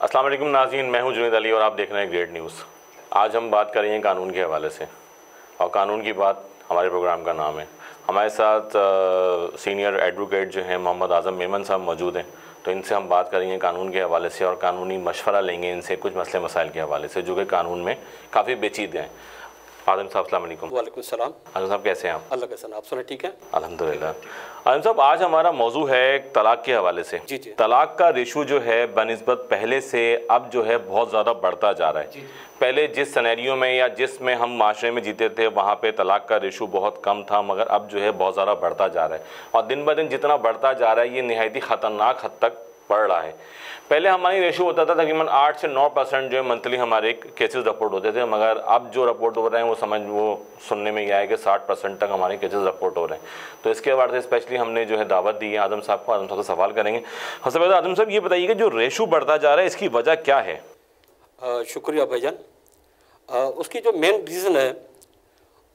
अस्सलाम वालेकुम नाज़रीन, मैं हूं जुनैद अली और आप देख रहे हैं ग्रेट न्यूज़। आज हम बात करेंगे कानून के हवाले से और कानून की बात हमारे प्रोग्राम का नाम है। हमारे साथ सीनियर एडवोकेट जो हैं मोहम्मद आज़म मेमन साहब मौजूद हैं, तो इनसे हम बात करेंगे कानून के हवाले से और कानूनी मशवरा लेंगे इनसे कुछ मसले मसाइल के हवाले से जो कि कानून में काफ़ी पेचीदे हैं। आज़म साहब अस्सलाम वालेकुम। वालेकुम सलाम। आज़म साहब कैसे हैं आप? अल्लाह का सलाम, आप सुने ठीक है? अल्हम्दुलिल्लाह। आज़म साहब आज हमारा मौजू है तलाक़ के हवाले से। जी जी। तलाक़ का रेशो जो है बनिस्बत पहले से अब जो है बहुत ज़्यादा बढ़ता जा रहा है। जी। पहले जिस सिनेरियो में या जिसमें हम माशरे में जीते थे वहाँ पे तलाक़ का रेशो बहुत कम था, मगर अब जो है बहुत ज़्यादा बढ़ता जा रहा है और दिन ब दिन जितना बढ़ता जा रहा है ये नहायती ख़तरनाक हद तक बढ़ रहा है। पहले हमारी रेशो होता था तकरीबन 8 से 9% जो है मंथली हमारे केसेस रिपोर्ट होते थे, मगर अब जो रिपोर्ट हो रहे हैं वो सुनने में यह है कि 60% तक हमारे केसेस रिपोर्ट हो रहे हैं। तो इसके बाद से स्पेशली हमने जो है दावत दी है आज़म साहब को। आज़म साहब से सवाल करेंगे। सबसे पहले आज़म साहब ये बताइए कि जो रेशो बढ़ता जा रहा है इसकी वजह क्या है? शुक्रिया भाईजान। उसकी जो मेन रीज़न है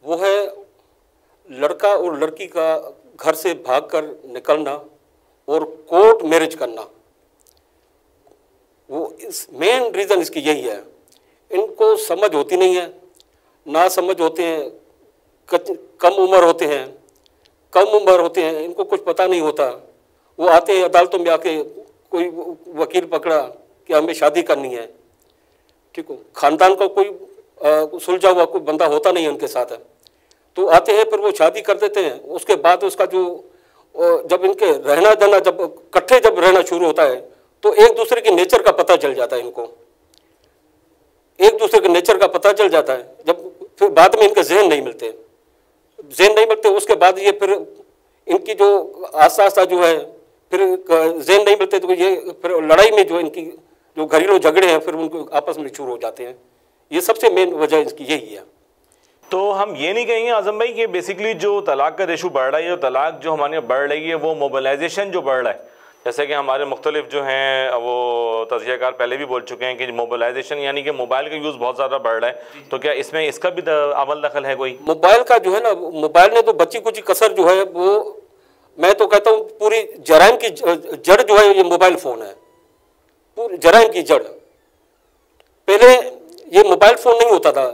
वो है लड़का और लड़की का घर से भागकर निकलना और कोर्ट मैरिज करना। वो इस मेन रीज़न इसकी यही है। इनको समझ होती नहीं है, ना समझ होते हैं, कम उम्र होते हैं, इनको कुछ पता नहीं होता। वो आते हैं अदालतों में आके, कोई वकील पकड़ा कि हमें शादी करनी है, ठीक हो, ख़ानदान का कोई सुलझा हुआ कोई बंदा होता नहीं है उनके साथ, तो आते हैं फिर वो शादी कर देते हैं। उसके बाद उसका जो जब इनके रहना जाना जब इकट्ठे जब रहना शुरू होता है तो एक दूसरे के नेचर का पता चल जाता है। इनको एक दूसरे के नेचर का पता चल जाता है। जब फिर बाद में इनके जहन नहीं मिलते, उसके बाद ये फिर इनकी जो आस्ता जो है फिर जहन नहीं मिलते, तो ये फिर लड़ाई में जो इनकी जो घरेलू झगड़े हैं फिर उनको आपस में शुरू हो जाते हैं। ये सबसे मेन वजह इसकी यही है। तो हम ये नहीं कहेंगे आज़म भाई कि बेसिकली जो तलाक़ का रेशो बढ़ रहा है, तलाक़ जो हमारे यहाँ बढ़ रही है वो मोबिलाइजेशन जो बढ़ रहा है, जैसे कि हमारे मुख्तलिफ जो हैं वो तज़कियाकार पहले भी बोल चुके हैं कि मोबाइलाइजेशन यानी कि मोबाइल का यूज़ बहुत ज़्यादा बढ़ रहा है, तो क्या इसमें इसका भी अमल दखल है कोई? मोबाइल का जो है ना, मोबाइल ने तो बच्ची कुछ कसर जो है वो, मैं तो कहता हूँ पूरी जराइम की जड़ जो है ये मोबाइल फ़ोन है, पूरी जराइम की जड़। पहले ये मोबाइल फ़ोन नहीं होता था।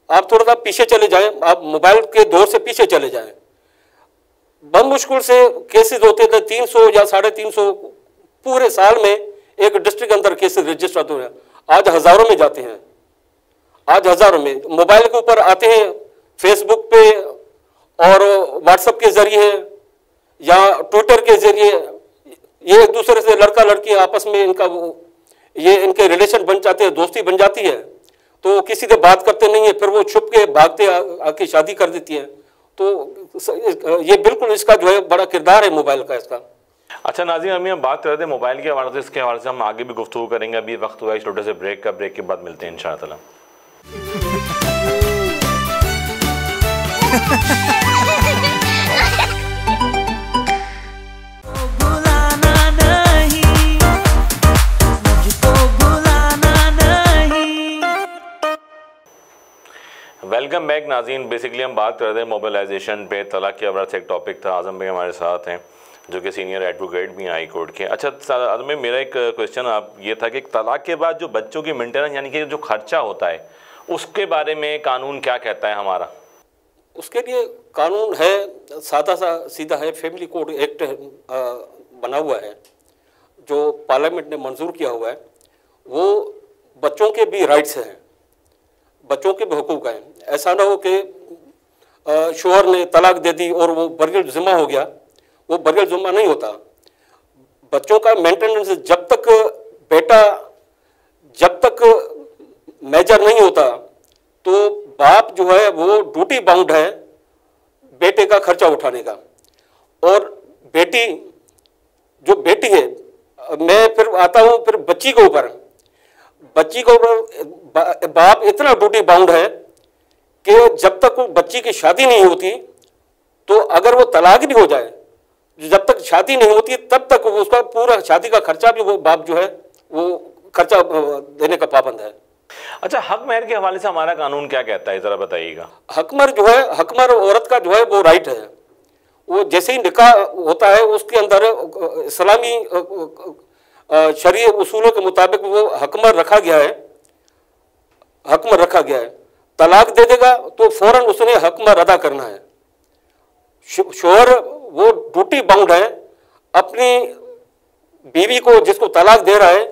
आप थोड़ा सा पीछे चले जाएं, आप मोबाइल के दौर से पीछे चले जाएं, बहुत मुश्किल से केसेस होते थे 300 या 350 पूरे साल में एक डिस्ट्रिक्ट अंदर केसेस रजिस्टर होते हैं। आज हज़ारों में जाते हैं, आज हज़ारों में मोबाइल के ऊपर आते हैं, फेसबुक पे और व्हाट्सएप के ज़रिए या ट्विटर के ज़रिए ये एक दूसरे से लड़का लड़की आपस में इनके रिलेशन बन जाते हैं, दोस्ती बन जाती है, तो किसी से बात करते नहीं है, फिर वो छुप के भागते आके शादी कर देती है। तो ये बिल्कुल इसका जो है बड़ा किरदार है मोबाइल का इसका। अच्छा नाज़रीन, हम बात कर रहे थे मोबाइल के हवाले से, इसके हवाले से हम आगे भी गुफ्तगू करेंगे। अभी वक्त हुआ है छोटे से ब्रेक का, ब्रेक के बाद मिलते हैं इंशाअल्लाह। वेलकम बैक नाज़रीन। बेसिकली हम बात कर रहे थे मोबिलाइजेशन पे, तलाक़ के हवाले से एक टॉपिक था। आज़म भाई हमारे साथ हैं जो कि सीनियर एडवोकेट भी हैं हाई कोर्ट के। अच्छा आज़म भाई, मेरा एक क्वेश्चन आप ये था कि तलाक़ के बाद जो बच्चों की मेंटेनेंस यानी कि जो खर्चा होता है उसके बारे में कानून क्या कहता है हमारा? उसके लिए कानून है, सादा सा सीधा है, फैमिली कोड एक्ट बना हुआ है जो पार्लियामेंट ने मंजूर किया हुआ है। वो बच्चों के भी राइट्स हैं, बच्चों के भी हुकूक हैं। ऐसा ना हो कि शोहर ने तलाक दे दी और वो बरियल ज़िम्मा हो गया, वो बरियल ज़िम्मा नहीं होता। बच्चों का मेंटेनेंस जब तक मेजर नहीं होता तो बाप जो है वो ड्यूटी बाउंड है बेटे का खर्चा उठाने का। और बेटी है, मैं फिर आता हूँ फिर बच्ची के ऊपर बाप इतना ड्यूटी बाउंड है कि जब तक वो बच्ची की शादी नहीं होती, तो अगर वो तलाक भी हो जाए, जब तक शादी नहीं होती तब तक उसका पूरा शादी का खर्चा भी वो बाप जो है वो खर्चा देने का पाबंद है। अच्छा, हक महर के हवाले से हमारा कानून क्या कहता है, जरा बताइएगा। हकमर जो है, हकमर औरत का जो है वो राइट है। वो जैसे ही निकाह होता है उसके अंदर इस्लामी शरीय उसूलों के मुताबिक वो हकमर रखा गया है, हकमर रखा गया है। तलाक दे देगा तो फौरन उसने हकमर अदा करना है। शोहर वो ड्यूटी बाउंड है, अपनी बीवी को जिसको तलाक दे रहा है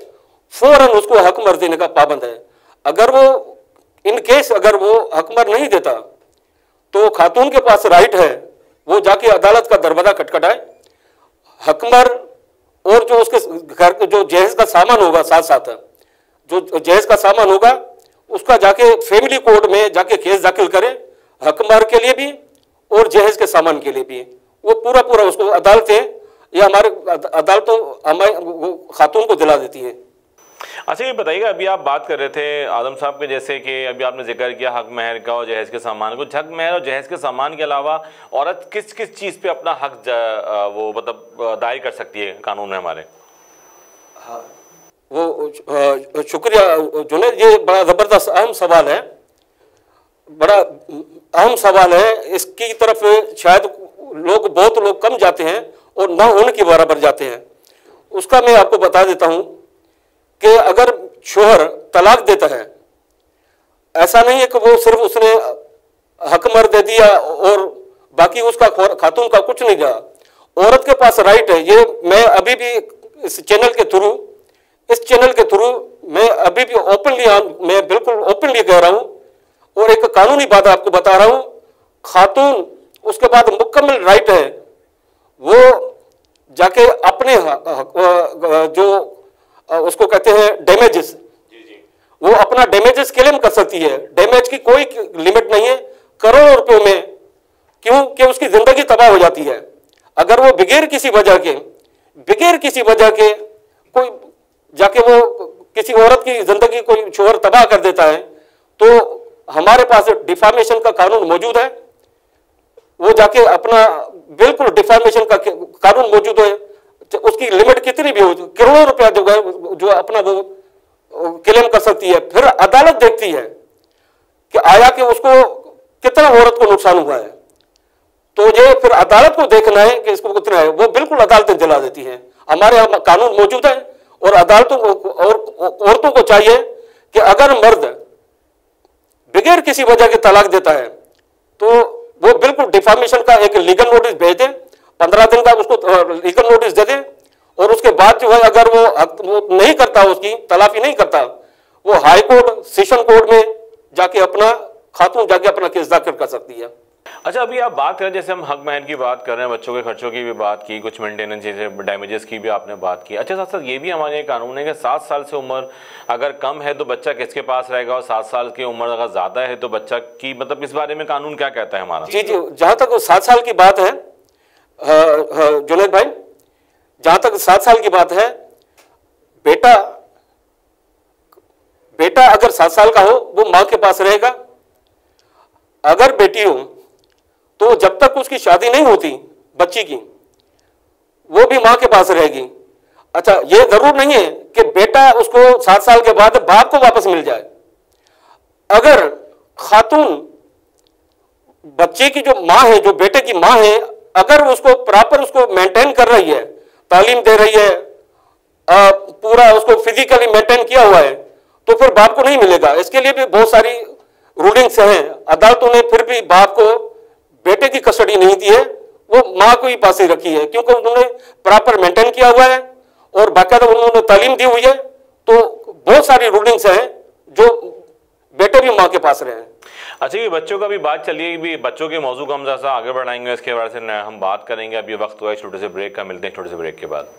फौरन उसको हकमर देने का पाबंद है। अगर वो इन केस अगर वो हकमर नहीं देता तो खातून के पास राइट है वो जाके अदालत का दरवाजा खटखटाए, हकमर और जो उसके घर के जो जहेज का सामान होगा, साथ साथ जो जहेज का सामान होगा उसका जाके फैमिली कोर्ट में जाके केस दाखिल करे, हकमर के लिए भी और जहेज के सामान के लिए भी। वो पूरा पूरा उसको अदालतें या हमारे अदालतों हमारे खातून को दिला देती है। अच्छा ये बताइएगा, अभी आप बात कर रहे थे आदम साहब के, जैसे कि अभी आपने जिक्र किया हक महर का और जहेज के सामान को। हक महर और जहेज के सामान के अलावा औरत किस किस चीज़ पे अपना हक वो मतलब दायर कर सकती है कानून में हमारे? हाँ वो शुक्रिया जुनैद, ये बड़ा ज़बरदस्त अहम सवाल है, बड़ा अहम सवाल है। इसकी तरफ शायद बहुत लोग कम जाते हैं और ना होने के बराबर जाते हैं। उसका मैं आपको बता देता हूँ कि अगर शोहर तलाक देता है, ऐसा नहीं है कि वो सिर्फ उसने हकमर दे दिया और बाकी उसका खातून का कुछ नहीं गया। औरत के पास राइट है, ये मैं अभी भी इस चैनल के थ्रू मैं अभी भी ओपनली, मैं बिल्कुल ओपनली कह रहा हूँ और एक कानूनी बात आपको बता रहा हूँ। खातून उसके बाद मुकम्मल राइट है वो जाके अपने जो उसको कहते हैं डैमेजेस, वो अपना डैमेजेस क्लेम कर सकती है। डैमेज की कोई लिमिट नहीं है, करोड़ों रुपयों में, क्यों कि उसकी जिंदगी तबाह हो जाती है। अगर वो बगैर किसी वजह के कोई जाके वो किसी औरत की जिंदगी कोई शोहर तबाह कर देता है तो हमारे पास डिफामेशन का कानून मौजूद है। वो जाके अपना बिल्कुल डिफामेशन का कानून मौजूद है, उसकी लिमिट कितनी भी हो, करोड़ों रुपया जो अपना वो क्लेम कर सकती है। फिर अदालत देखती है कि आया कि उसको कितना औरत को नुकसान हुआ है, तो ये फिर अदालत को देखना है कि इसको कितना है, वो बिल्कुल अदालतें दिला देती हैं। हमारे यहाँ कानून मौजूद है और अदालतों को और औरतों को चाहिए कि अगर मर्द बगैर किसी वजह के तलाक देता है तो वो बिल्कुल डिफामेशन का एक लीगल नोटिस भेज दे, 15 दिन का उसको लीगल नोटिस दे दे और उसके बाद जो है अगर वो नहीं करता, उसकी तलाफी नहीं करता, वो हाई कोर्ट, सेशन कोर्ट में जाके अपना खातून जाके अपना केस दाखिल कर सकती है। अच्छा अभी आप बात करें, जैसे हम हक महर की बात कर रहे हैं, बच्चों के खर्चों की भी बात की, कुछ मेंटेनेंस जैसे डैमेजेस की भी आपने बात की। अच्छा साथ साथ ये भी हमारे कानून है कि 7 साल से उम्र अगर कम है तो बच्चा किसके पास रहेगा और 7 साल की उम्र अगर ज़्यादा है तो बच्चा की मतलब इस बारे में कानून क्या कहता है हमारा? जी, जहाँ तक 7 साल की बात है जुनैद भाई, जहाँ तक 7 साल की बात है, बेटा अगर 7 साल का हो वो माँ के पास रहेगा। अगर बेटी हो तो जब तक उसकी शादी नहीं होती बच्ची की, वो भी मां के पास रहेगी। अच्छा, ये जरूर नहीं है कि बेटा उसको 7 साल के बाद बाप को वापस मिल जाए। अगर खातून बच्चे की जो मां है, जो बेटे की मां है, अगर उसको प्रॉपर उसको मेंटेन कर रही है, तालीम दे रही है, पूरा उसको फिजिकली मेंटेन किया हुआ है, तो फिर बाप को नहीं मिलेगा। इसके लिए भी बहुत सारी रूलिंग्स हैं। अदालतों ने फिर भी बाप को बेटे की कस्टडी नहीं दी है, वो मां को ही पास ही रखी है, क्योंकि उन्होंने प्रॉपर मेंटेन किया हुआ है और बाकायदा उन्होंने तालीम दी हुई है। तो बहुत सारी रूलिंग्स हैं जो बेटे भी मां के पास रहे हैं। अच्छा, ये बच्चों का भी बात चलिए, भी बच्चों के मौजू को हम जैसा आगे बढ़ाएंगे, इसके बारे से हम बात करेंगे। अब ये वक्त हुआ है छोटे से ब्रेक का, मिलते हैं छोटे से ब्रेक के बाद।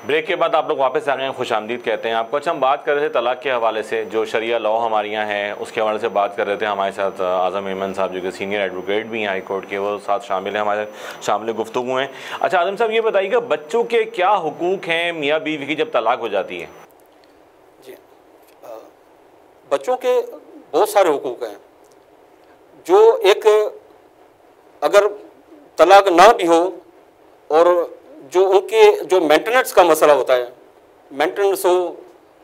ब्रेक के बाद आप लोग वापस आ गए हैं, खुशामदीद कहते हैं आपको। अच्छा, हम बात कर रहे थे तलाक के हवाले से, जो शरिया लॉ हमारे यहाँ है उसके हवाले से बात कर रहे थे। हमारे साथ आज़म ऐमन साहब जो कि सीनियर एडवोकेट भी हैं हाई कोर्ट के, वो साथ शामिल हैं, हमारे शामिल गुफ्तगू हैं। अच्छा आज़म साहब, ये बताइएगा बच्चों के क्या हुकूक हैं मियाँ बीवी की जब तलाक हो जाती है? जी, बच्चों के बहुत सारे हुकूक हैं। जो एक अगर तलाक ना भी हो और जो उनके जो मेंटेनेंस का मसला होता है, मेंटेनेंस हो,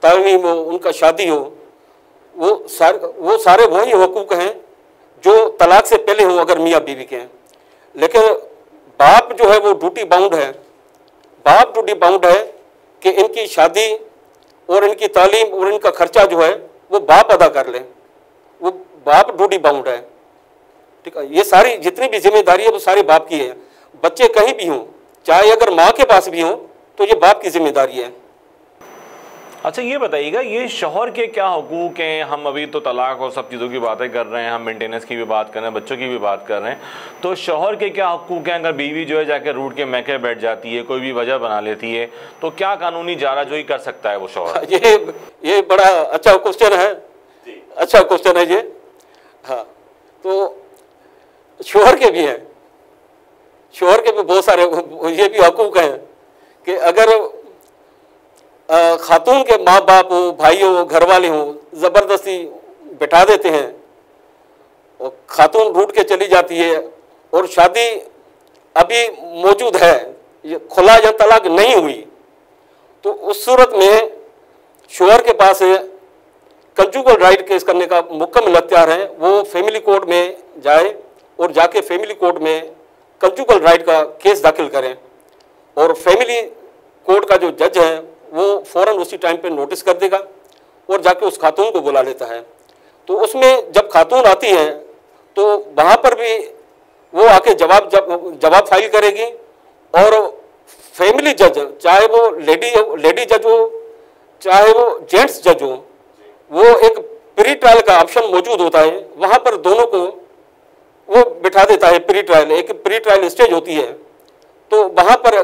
तालीम हो, उनका शादी हो, वो सारे वही हकूक़ हैं जो तलाक से पहले हो अगर मियाँ बीवी के हैं। लेकिन बाप जो है वो ड्यूटी बाउंड है, बाप ड्यूटी बाउंड है कि इनकी शादी और इनकी तालीम और इनका खर्चा जो है वो बाप अदा कर ले, वो बाप ड्यूटी बाउंड है। ठीक है, ये सारी जितनी भी जिम्मेदारी है वो सारी बाप की है। बच्चे कहीं भी हों, चाहे अगर माँ के पास भी हों, तो ये बाप की जिम्मेदारी है। अच्छा ये बताइएगा, ये शौहर के क्या हुकूक हैं? हम अभी तो तलाक और सब चीज़ों की बातें कर रहे हैं, हम मेंटेनेंस की भी बात कर रहे हैं, बच्चों की भी बात कर रहे हैं, तो शौहर के क्या हुकूक हैं? अगर बीवी जो है जाके रूठ के मैके बैठ जाती है, कोई भी वजह बना लेती है, तो क्या कानूनी जाराजोई कर सकता है वो शौहर? ये बड़ा अच्छा क्वेश्चन है, अच्छा क्वेश्चन है ये। हाँ, तो शौहर के भी हैं, शौहर के भी बहुत सारे ये भी हकूक हैं कि अगर खातून के माँ बाप हो, भाई हो, घर वाले हो, ज़बरदस्ती बिठा देते हैं और खातून रूठ के चली जाती है और शादी अभी मौजूद है, ये खुला या तलाक नहीं हुई, तो उस सूरत में शौहर के पास कंजुगल राइट केस करने का मुकम्मल अख्तियार है। वो फैमिली कोर्ट में जाए और जाके फैमिली कोर्ट में कंजुगल राइट का केस दाखिल करें और फैमिली कोर्ट का जो जज है वो फ़ौरन उसी टाइम पे नोटिस कर देगा और जाके उस खातून को बुला लेता है। तो उसमें जब खातून आती है तो वहाँ पर भी वो आके जवाब फाइल करेगी और फैमिली जज, चाहे वो लेडी जज हो चाहे वो जेंट्स जज हो, वो एक प्री ट्रायल का ऑप्शन मौजूद होता है, वहाँ पर दोनों को वो बिठा देता है। प्री ट्रायल एक प्री ट्रायल स्टेज होती है, तो वहाँ पर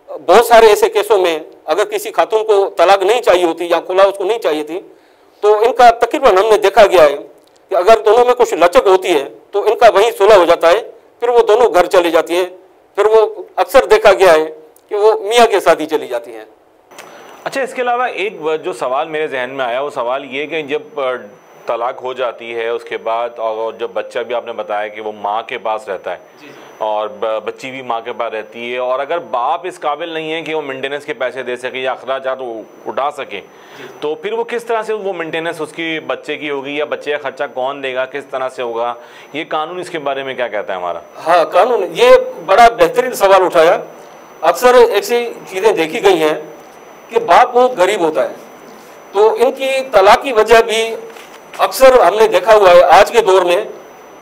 बहुत सारे ऐसे केसों में अगर किसी खातून को तलाक नहीं चाहिए होती या खुला उसको नहीं चाहिए थी, तो इनका तकरीबन हमने देखा गया है कि अगर दोनों में कुछ लचक होती है तो इनका वहीं सुलह हो जाता है, फिर वो दोनों घर चली जाती है, फिर वो अक्सर देखा गया है कि वो मियाँ के साथ ही चली जाती हैं। अच्छा, इसके अलावा एक जो सवाल मेरे जहन में आया वो सवाल ये कि जब तलाक हो जाती है उसके बाद और जब बच्चा भी आपने बताया कि वो माँ के पास रहता है और बच्ची भी माँ के पास रहती है, और अगर बाप इस काबिल नहीं है कि वो मेंटेनेंस के पैसे दे सके या अखराजात उठा सके, तो फिर वो किस तरह से वो मेंटेनेंस उसकी बच्चे की होगी या बच्चे का खर्चा कौन देगा, किस तरह से होगा? ये कानून इसके बारे में क्या कहता है हमारा? हाँ, कानून ये बड़ा बेहतरीन सवाल उठाया। अक्सर ऐसी चीज़ें देखी गई हैं कि बाप वो गरीब होता है, तो इनकी तलाक की वजह भी अक्सर हमने देखा हुआ है आज के दौर में।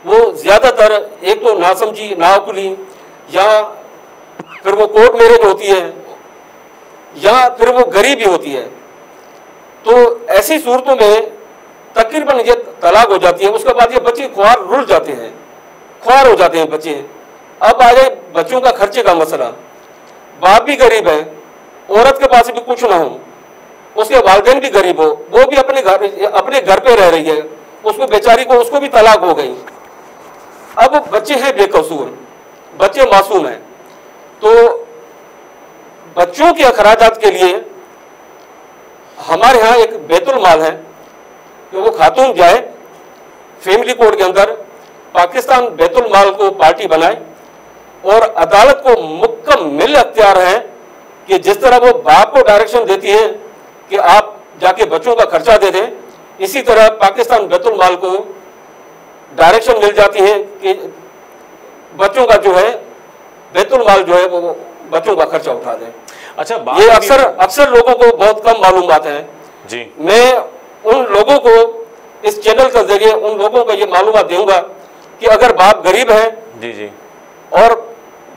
वो ज़्यादातर एक तो नासमझी, नाअक्ली, या फिर वो कोर्ट मैरिज होती है या फिर वो गरीबी होती है। तो ऐसी सूरतों में तकरीबन ये तलाक हो जाती है, उसके बाद ये बच्चे ख्वार रुल जाते हैं, ख्वार हो जाते हैं बच्चे। अब आ जाए बच्चों का खर्चे का मसला, बाप भी गरीब है, औरत के पास भी कुछ ना हो, उसके वालिदैन भी गरीब हो, वो भी अपने घर पे रह रही है, उसको बेचारी को उसको भी तलाक हो गई। अब बच्चे हैं बेकसूर, बच्चे मासूम हैं, तो बच्चों के अखराजात के लिए हमारे यहाँ एक बैतुल माल है कि वो खातून जाए फैमिली कोर्ट के अंदर, पाकिस्तान बैतुल माल को पार्टी बनाए और अदालत को मुकम्मल अख्तियार है कि जिस तरह वो बाप को डायरेक्शन देती है कि आप जाके बच्चों का खर्चा दे दें, इसी तरह पाकिस्तान बैतुल माल को डायरेक्शन मिल जाती है कि बच्चों का जो है बैतुल माल जो है वो बच्चों का खर्चा उठा दें। अच्छा, ये अक्सर लोगों को बहुत कम मालूमात है जी। मैं उन लोगों को इस चैनल के जरिए उन लोगों को ये मालूमात दूंगा कि अगर बाप गरीब है जी जी और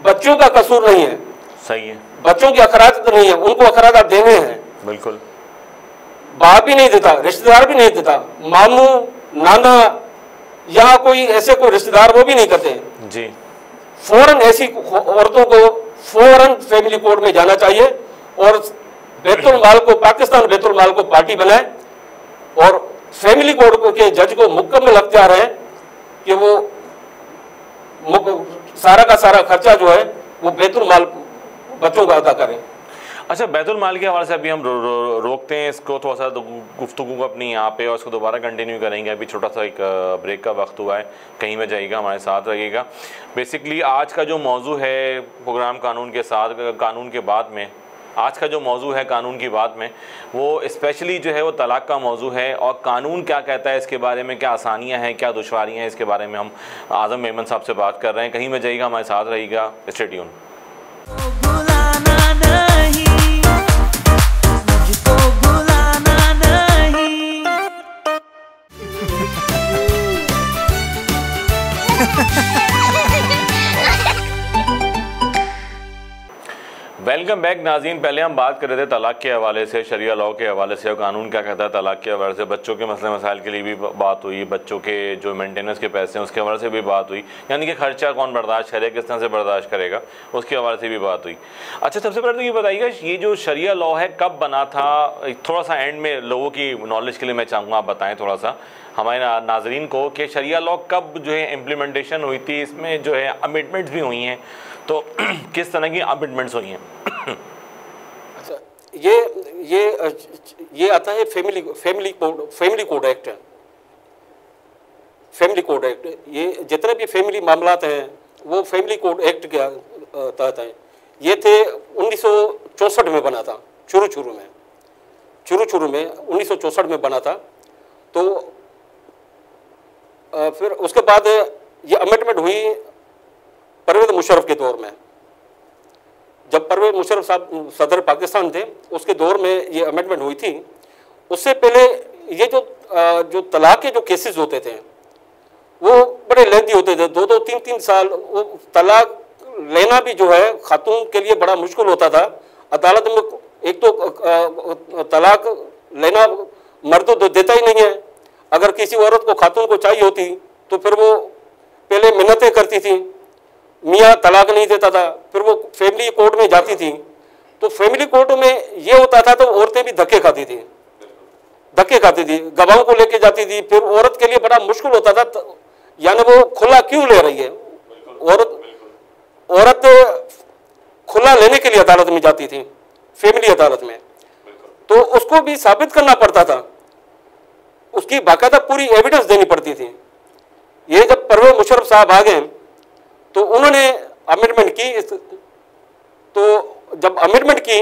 बच्चों का कसूर नहीं है, सही है, बच्चों की अखराजात नहीं है, उनको अखराजात देने हैं, बिल्कुल, बाप भी नहीं देता, रिश्तेदार भी नहीं देता, मामू नाना या कोई ऐसे कोई रिश्तेदार वो भी नहीं करते जी, फौरन ऐसी औरतों को फौरन फैमिली कोर्ट में जाना चाहिए और बैतुल माल को, पाकिस्तान बैतुल माल को पार्टी बनाए और फैमिली कोर्ट के जज को मुकम्मल अख्तियार है कि वो सारा का सारा खर्चा जो है वो बैतुल माल बच्चों का अदा करें। अच्छा, बैतुल माल के हवाले से अभी हम रोकते हैं इसको, थोड़ा सा गुफ्तगू को अपनी यहाँ पे, और इसको दोबारा कंटिन्यू करेंगे। अभी छोटा सा एक ब्रेक का वक्त हुआ है, कहीं में जाइएगा, हमारे साथ रहिएगा। बेसिकली आज का जो मौजू है प्रोग्राम कानून के साथ, कानून के बाद में, आज का जो मौजू है कानून की बात में, वो स्पेशली जो है वो तलाक़ का मौजू है। और कानून क्या कहता है इसके बारे में, क्या आसानियाँ हैं, क्या दुश्वारियाँ हैं, इसके बारे में हम आज़म मेमन साहब से बात कर रहे हैं। कहीं में जाइएगा, हमारे साथ रहिएगा, स्टे ट्यून। वेलकम बैक नाज़रीन। पहले हम बात कर रहे थे तलाक़ के हवाले से, शरिया लॉ के हवाले से, और कानून क्या कहता है तलाक़ के हवाले से। बच्चों के मसले मसाइल के लिए भी बात हुई, बच्चों के जो मेंटेनेंस के पैसे हैं उसके हवाले से भी बात हुई, यानी कि ख़र्चा कौन बर्दाश्त करेगा, किस तरह से बर्दाश्त करेगा, उसके हवाले से भी बात हुई। अच्छा, सबसे पहले तो ये बताइएगा, ये जो शरिया लॉ है कब बना था? थोड़ा सा एंड में लोगों की नॉलेज के लिए मैं चाहूँगा आप बताएँ थोड़ा सा हमारे नाजरीन को कि शरिया लॉ कब जो है इम्प्लीमेंटेशन हुई थी, इसमें जो है अमेंडमेंट्स भी हुई हैं, तो किस तरह की अमेंडमेंट्स हुई हैं? ये आता है फैमिली कोड एक्ट है। फैमिली कोड एक्ट, ये जितने भी फैमिली मामलात हैं वो फैमिली कोड एक्ट के तहत हैं। ये थे 1964 में बना था, शुरू में 1964 में बना था। तो फिर उसके बाद ये अमेंडमेंट हुई परवेज़ मुशर्रफ के दौर में। जब परवेज़ मुशर्रफ साहब सदर पाकिस्तान थे, उसके दौर में ये अमेंडमेंट हुई थी। उससे पहले ये जो तलाक के जो केसेस होते थे वो बड़े लेंथी होते थे, 2-2, 3-3 साल। वो तलाक लेना भी जो है खातून के लिए बड़ा मुश्किल होता था। अदालत में एक तो तलाक लेना मर्द तो देता ही नहीं है। अगर किसी औरत को खातून को चाहिए होती तो फिर वो पहले मिन्नतें करती थी, मियाँ तलाक नहीं देता था, फिर वो फैमिली कोर्ट में जाती थी। तो फैमिली कोर्ट में ये होता था तो औरतें भी धक्के खाती थी, गवाहों को लेके जाती थी। फिर औरत के लिए बड़ा मुश्किल होता था, यानी वो खुला क्यों ले रही है। औरत खुला लेने के लिए अदालत में जाती थी, फैमिली अदालत में, तो उसको भी साबित करना पड़ता था, उसकी बाकायदा पूरी एविडेंस देनी पड़ती थी। ये जब परवेज़ मुशर्रफ साहब आ गए तो उन्होंने अमेंडमेंट की। तो जब अमेंडमेंट की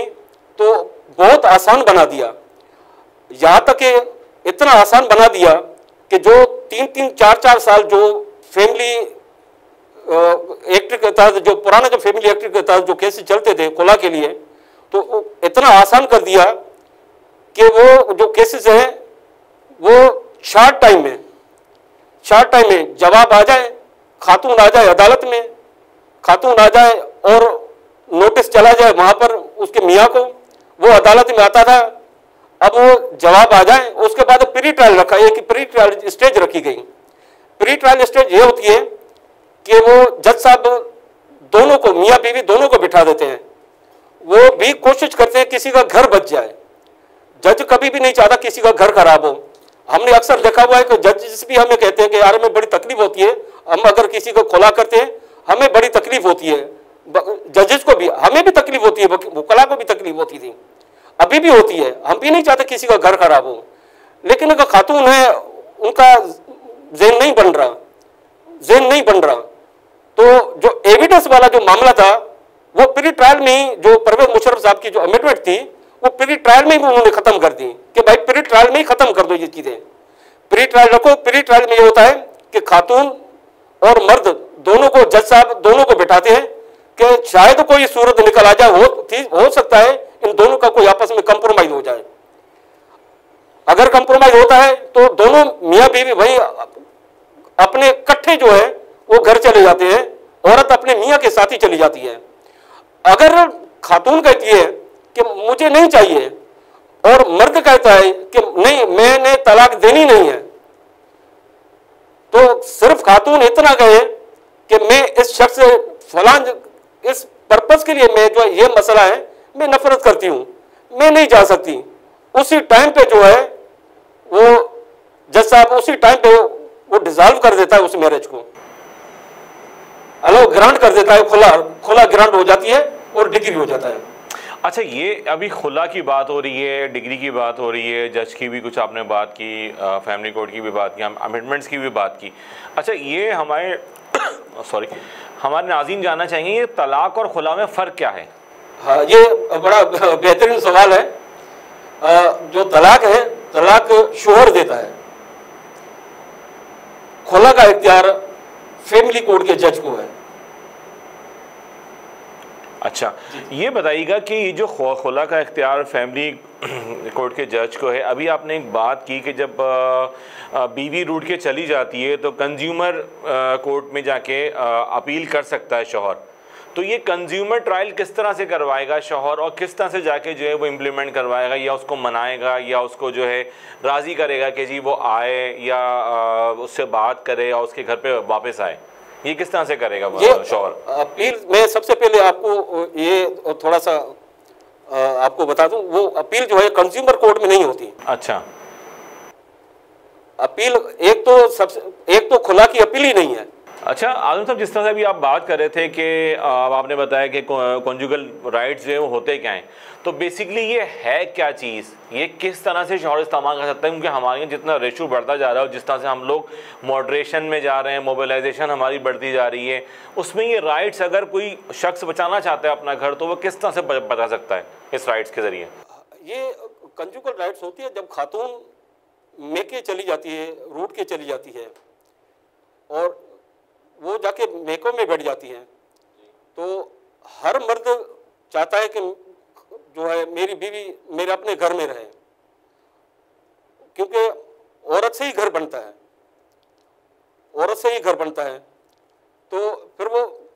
तो बहुत आसान बना दिया, यहाँ तक कि इतना आसान बना दिया कि जो 3-3, 4-4 साल जो फैमिली एक्ट के तहत, जो पुराना जो फैमिली एक्ट के तहत जो केसेस चलते थे खुला के लिए, तो इतना आसान कर दिया कि वो जो केसेस हैं वो शॉर्ट टाइम में जवाब आ जाए, खातून आ जाए अदालत में, खातून आ जाए और नोटिस चला जाए वहां पर उसके मियाँ को, वो अदालत में आता था। अब वो जवाब आ जाए, उसके बाद प्री ट्रायल रखा, एक प्री ट्रायल स्टेज रखी गई। प्री ट्रायल स्टेज ये होती है कि वो जज साहब दोनों को, मियाँ बीवी दोनों को बिठा देते हैं। वो भी कोशिश करते हैं किसी का घर बच जाए। जज कभी भी नहीं चाहता किसी का घर खराब हो। हमने अक्सर देखा हुआ है कि जजेस भी हमें कहते हैं कि यार हमें बड़ी तकलीफ होती है, हम अगर किसी को खुला करते हैं हमें बड़ी तकलीफ होती है। जजेस को भी, हमें भी तकलीफ होती है, वकीला को भी तकलीफ होती थी, अभी भी होती है। हम भी नहीं चाहते किसी का घर खराब हो, लेकिन अगर खातून है उनका ज़हन नहीं बन रहा। तो जो एविडेंस वाला जो मामला था वो प्री ट्रायल में ही, जो परवेज़ मुशर्रफ साहब की जो अमेंडमेंट थी वो प्री ट्रायल में ही उन्होंने खत्म कर दी कि भाई प्री ट्रायल में ही खत्म कर दो ये चीजें, प्री ट्रायल रखो। प्री ट्रायल में ये होता है कि खातून और मर्द दोनों को, जज साहब दोनों को बिठाते हैं कि शायद कोई सूरत निकल आ जाए, हो सकता है इन दोनों का कोई आपस में कंप्रोमाइज हो जाए। अगर कंप्रोमाइज होता है तो दोनों मियाँ बीवी भाई अपने इकट्ठे जो है वो घर चले जाते हैं, औरत अपने मियाँ के साथ ही चली जाती है। अगर खातून कहती है कि मुझे नहीं चाहिए और मर्द कहता है कि नहीं मैंने तलाक देनी नहीं है, तो सिर्फ खातून इतना कहे कि मैं इस शख्स से फलां इस पर्पस के लिए मैं जो ये मसला है मैं नफरत करती हूँ, मैं नहीं जा सकती, उसी टाइम पे जो है वो जज साहब उसी टाइम पे वो डिसॉल्व कर देता है उस मैरिज को, अलो ग्रांट कर देता है, खुला ग्रांट हो जाती है और डिग्री हो जाता है। अच्छा, ये अभी खुला की बात हो रही है, डिग्री की बात हो रही है, जज की भी कुछ आपने बात की, फैमिली कोर्ट की भी बात की, अमेंडमेंट्स की भी बात की। अच्छा, ये हमारे सॉरी, हमारे नाज़रीन जानना चाहेंगे ये तलाक और खुला में फ़र्क क्या है? हाँ, ये बड़ा बेहतरीन सवाल है। जो तलाक है, तलाक शोहर देता है, खुला का इख्तियार फैमिली कोर्ट के जज को है। अच्छा, ये बताइएगा कि ये जो खुला का इख्तियार फैमिली कोर्ट के जज को है, अभी आपने एक बात की कि जब बीवी रूठ के चली जाती है तो कंज्यूमर कोर्ट में जाके अपील कर सकता है शौहर। तो ये कंज्यूमर ट्रायल किस तरह से करवाएगा शौहर, और किस तरह से जाके जो है वो इम्प्लीमेंट करवाएगा, या उसको मनाएगा, या उसको जो है राज़ी करेगा कि जी वो आए, या उससे बात करे या उसके घर पे वापस आए? ये किस तरह से करेगा शौहर? अपील मैं सबसे पहले आपको ये थोड़ा सा आपको बता दूं, वो अपील जो है कंज्यूमर कोर्ट में नहीं होती। अच्छा, अपील एक तो खुला की अपील ही नहीं है। अच्छा आजम साहब, जिस तरह से अभी आप बात कर रहे थे कि आपने बताया कि कॉन्जुगल राइट्स जो है वो होते क्या हैं, तो बेसिकली ये है क्या चीज़, ये किस तरह से शौहर इस्तेमाल कर सकता है? क्योंकि हमारे यहाँ जितना रेशो बढ़ता जा रहा है और जिस तरह से हम लोग मॉडरेशन में जा रहे हैं, मोबिलाइजेशन हमारी बढ़ती जा रही है, उसमें ये राइट्स अगर कोई शख्स बचाना चाहता है अपना घर, तो वो किस तरह से बचा सकता है इस राइट्स के ज़रिए? ये कंजुगल राइट्स होती है जब खातून मेके चली जाती है, रूठ के चली जाती है और वो जाके मेकों में बैठ जाती हैं, तो हर मर्द चाहता है कि जो है मेरी बीवी मेरे अपने घर में रहे, क्योंकि औरत से ही घर बनता है, औरत से ही घर बनता है। तो फिर वो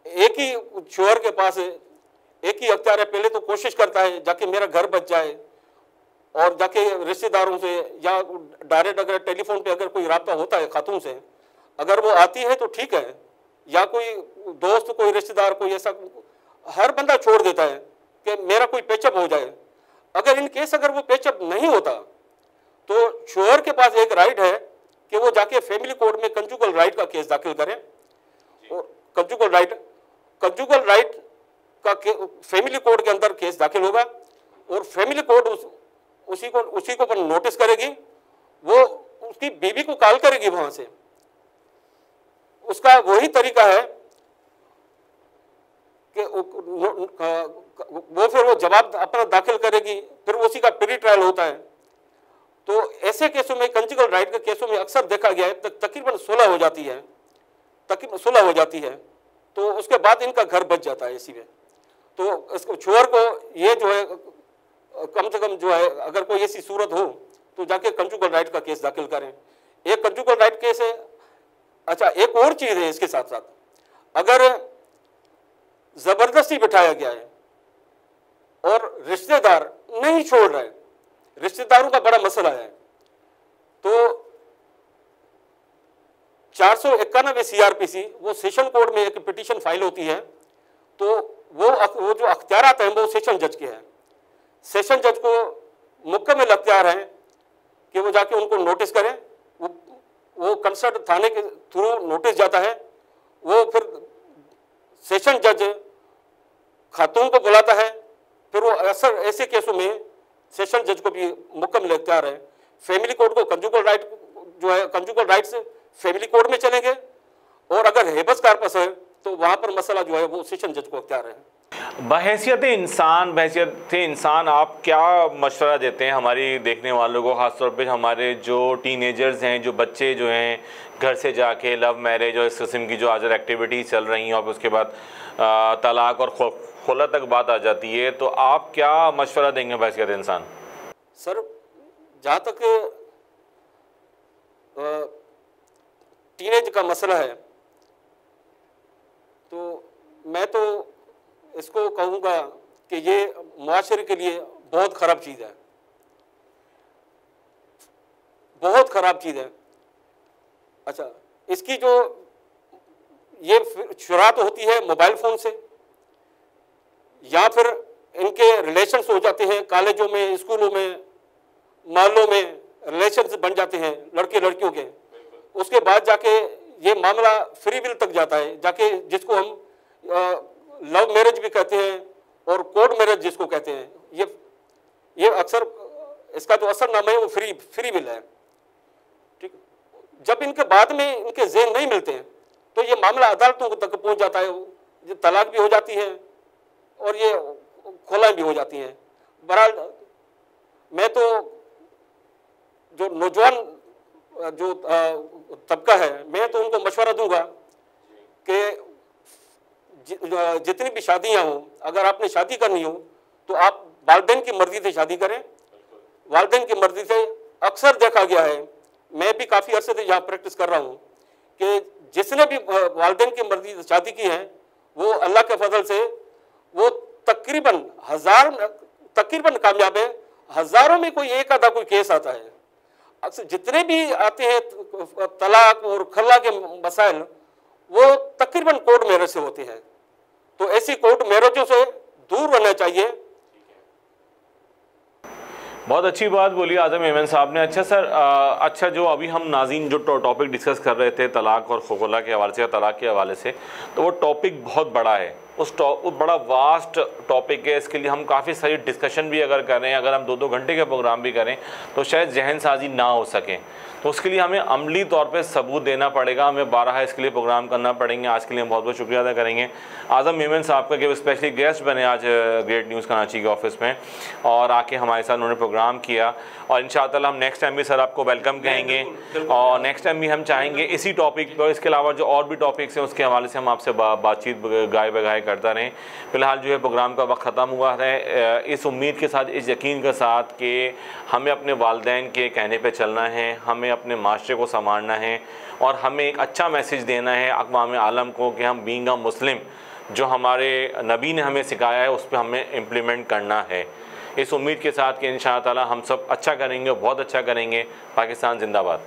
एक ही शौहर के पास एक ही अख्तियार है, पहले तो कोशिश करता है जाके मेरा घर बच जाए, और जाके रिश्तेदारों से या डायरेक्ट अगर टेलीफोन पे अगर कोई राब्ता होता है खातून से, अगर वो आती है तो ठीक है, या कोई दोस्त कोई रिश्तेदार कोई ऐसा, हर बंदा छोड़ देता है कि मेरा कोई पेचअप हो जाए। अगर इन केस अगर वो पेचअप नहीं होता तो शौहर के पास एक राइट है कि वो जाके फैमिली कोर्ट में कंजुगल राइट का केस दाखिल करें, और कंजुगल राइट का फैमिली कोर्ट के अंदर केस दाखिल होगा, और फैमिली कोर्ट उसी को नोटिस करेगी, वो उसकी बीवी को कॉल करेगी वहां से। उसका वही तरीका है कि वो जवाब अपना दाखिल करेगी, फिर उसी का प्री ट्रायल होता है। तो ऐसे केसों में, कंजुगल राइट के केसों में अक्सर देखा गया है तकरीबन 16 हो जाती है, तो उसके बाद इनका घर बच जाता है इसी में। तो इसको शौहर को ये जो है कम से कम जो है, अगर कोई ऐसी सूरत हो तो जाके कंजुगल राइट का केस दाखिल करें। एक कंजुगल राइट केस है। अच्छा, एक और चीज है इसके साथ साथ, अगर जबरदस्ती बिठाया गया है और रिश्तेदार नहीं छोड़ रहे, रिश्तेदारों का बड़ा मसला है, तो 491 CRPC वो सेशन कोर्ट में एक पिटीशन फाइल होती है, तो वो जो अख्तियारात हैं वो सेशन जज के हैं। सेशन जज को मुकम्मल अख्तियार है कि वो जाके उनको नोटिस करें, वो कंसर्न थाने के थ्रू नोटिस जाता है, वो फिर सेशन जज खातून को बुलाता है, फिर वो अक्सर ऐसे केसों में सेशन जज को भी मुकम्मल इख्तियार है। फैमिली कोर्ट को कंजुगल राइट जो है, कंजुगल राइट्स फैमिली कोर्ट में चलेंगे, और अगर हेबस कार्पस है तो वहां पर मसला जो है वो सेशन जज को इख्तियार है। बहैसियत इंसान आप क्या मशवरा देते हैं हमारी देखने वालों को, ख़ासतौर पे हमारे जो टीनेजर्स हैं, जो बच्चे जो हैं घर से जाके लव मैरिज और इस किस्म की जो आज एक्टिविटीज़ चल रही हैं, और उसके बाद तलाक और खुला तक बात आ जाती है, तो आप क्या मशवरा देंगे बहैसियत इंसान? सर, जहाँ तक टीनेज का मसला है, तो मैं तो इसको कहूँगा कि ये मुआशरे के लिए बहुत ख़राब चीज़ है, बहुत ख़राब चीज़ है। अच्छा, इसकी जो ये शुरुआत होती है मोबाइल फ़ोन से, या फिर इनके रिलेशंस हो जाते हैं कॉलेजों में, स्कूलों में, मोहल्लों में रिलेशंस बन जाते हैं लड़के लड़कियों के। उसके बाद जाके ये मामला फ्री विल तक जाता है, जाके जिसको हम लव मैरिज भी कहते हैं, और कोर्ट मैरिज जिसको कहते हैं, ये अक्सर इसका जो असल नाम है वो फ्री विल है। ठीक, जब इनके बाद में इनके ज़ेन नहीं मिलते हैं तो ये मामला अदालतों तक पहुंच जाता है, ये तलाक भी हो जाती है और ये खुला भी हो जाती हैं। बहरहाल मैं तो जो नौजवान जो तबका है, मैं तो उनको मशवरा दूंगा कि जितनी भी शादियां हों, अगर आपने शादी करनी हो तो आप वालिदैन की मर्जी से शादी करें। वालिदैन की मर्जी से अक्सर देखा गया है, मैं भी काफ़ी अरसे से यहाँ प्रैक्टिस कर रहा हूँ, कि जिसने भी वालिदैन की मर्जी से शादी की है वो अल्लाह के फजल से वो तकरीबन कामयाब है। हज़ारों में कोई एक आधा कोई केस आता है। अक्सर जितने भी आते हैं तलाक और खला के मसाइल, वो तकरीबन कोर्ट मैरिज से होते हैं। तो ऐसी कोर्ट मैरिजों से दूर रहना चाहिए। बहुत अच्छी बात बोली आज़म मेमन साहब ने। अच्छा सर, अच्छा जो अभी हम नाज़रीन जो टॉपिक डिस्कस कर रहे थे तलाक और खुला के हवाले से, तलाक के हवाले से, तो वो टॉपिक बहुत बड़ा है, वो बड़ा वास्ट टॉपिक है। इसके लिए हम काफ़ी सारी डिस्कशन भी अगर करें, अगर हम 2-2 घंटे के प्रोग्राम भी करें तो शायद जहन साजी ना हो सके। तो उसके लिए हमें अमली तौर पे सबूत देना पड़ेगा, हमें 12 इसके लिए प्रोग्राम करना पड़ेंगे। आज के लिए हम बहुत बहुत शुक्रिया अदा करेंगे आज़म मेमन साहब का कि स्पेशली गेस्ट बने आज ग्रेट न्यूज़ कराची के ऑफिस में और आके हमारे साथ उन्होंने प्रोग्राम किया। और इंशाअल्लाह हम नेक्स्ट टाइम भी सर आपको वेलकम कहेंगे और नेक्स्ट टाइम भी हम चाहेंगे इसी टॉपिक पर, इसके अलावा जो और भी टॉपिक्स हैं उसके हवाले से हम आपसे बातचीत गाय बगाए करता रहें। फ़िलहाल जो है प्रोग्राम का वक्त ख़त्म हुआ है। इस उम्मीद के साथ, इस यकीन के साथ कि हमें अपने वालिदैन के कहने पे चलना है, हमें अपने माशरे को संभालना है और हमें एक अच्छा मैसेज देना है अक़वाम आलम को कि हम बीइंग अ मुस्लिम, जो हमारे नबी ने हमें सिखाया है उस पर हमें इम्प्लीमेंट करना है। इस उम्मीद के साथ कि इंशाअल्लाह हम सब अच्छा करेंगे, बहुत अच्छा करेंगे। पाकिस्तान जिंदाबाद।